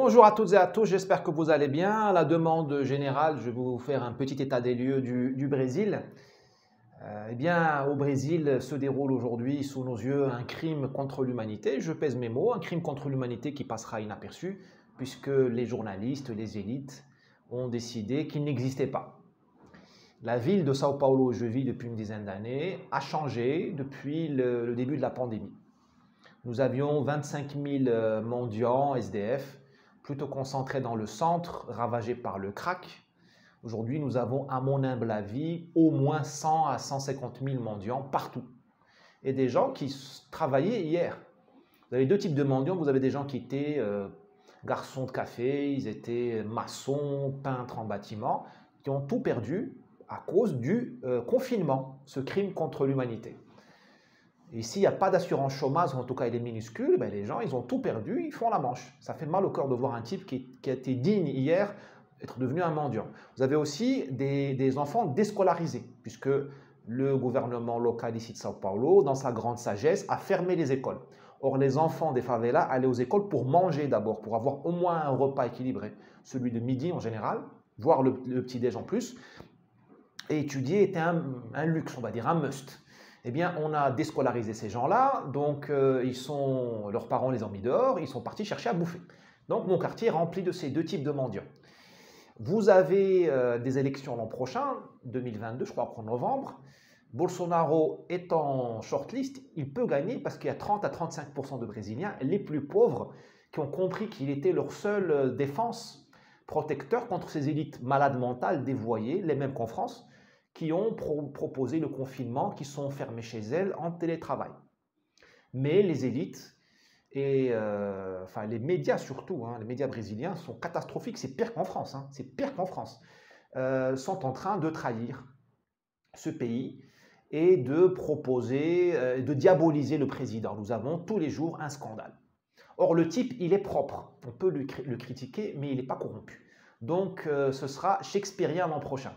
Bonjour à toutes et à tous, j'espère que vous allez bien. À la demande générale, je vais vous faire un petit état des lieux du Brésil. Au Brésil se déroule aujourd'hui sous nos yeux un crime contre l'humanité. Je pèse mes mots, un crime contre l'humanité qui passera inaperçu puisque les journalistes, les élites ont décidé qu'il n'existait pas. La ville de Sao Paulo où je vis depuis une dizaine d'années a changé depuis le début de la pandémie. Nous avions 25 000 mendiants SDF, plutôt concentrés dans le centre, ravagés par le crack. Aujourd'hui, nous avons, à mon humble avis, au moins 100 à 150 000 mendiants partout. Et des gens qui travaillaient hier. Vous avez deux types de mendiants. Vous avez des gens qui étaient garçons de café, ils étaient maçons, peintres en bâtiment, qui ont tout perdu à cause du confinement, ce crime contre l'humanité. Et s'il n'y a pas d'assurance chômage, ou en tout cas il est minuscule, ben les gens, ils ont tout perdu, ils font la manche. Ça fait mal au cœur de voir un type qui a été digne hier être devenu un mendiant. Vous avez aussi des enfants déscolarisés, puisque le gouvernement local ici de Sao Paulo, dans sa grande sagesse, a fermé les écoles. Or, les enfants des favelas allaient aux écoles pour manger d'abord, pour avoir au moins un repas équilibré, celui de midi en général, voire le petit-déj en plus. Et étudier était un luxe, on va dire, un must. Eh bien, on a déscolarisé ces gens-là, donc leurs parents les ont mis dehors, ils sont partis chercher à bouffer. Donc mon quartier est rempli de ces deux types de mendiants. Vous avez des élections l'an prochain, 2022, je crois, en novembre. Bolsonaro est en shortlist, il peut gagner parce qu'il y a 30 à 35% de Brésiliens, les plus pauvres, qui ont compris qu'il était leur seule défense, protecteur contre ces élites malades mentales, dévoyées, les mêmes qu'en France, qui ont proposé le confinement, qui sont fermées chez elles en télétravail. Mais les élites et les médias surtout, les médias brésiliens sont catastrophiques, c'est pire qu'en France, c'est pire qu'en France, sont en train de trahir ce pays et de proposer, de diaboliser le président. Nous avons tous les jours un scandale. Or, le type, il est propre, on peut le critiquer, mais il n'est pas corrompu. Donc, ce sera shakespearien l'an prochain.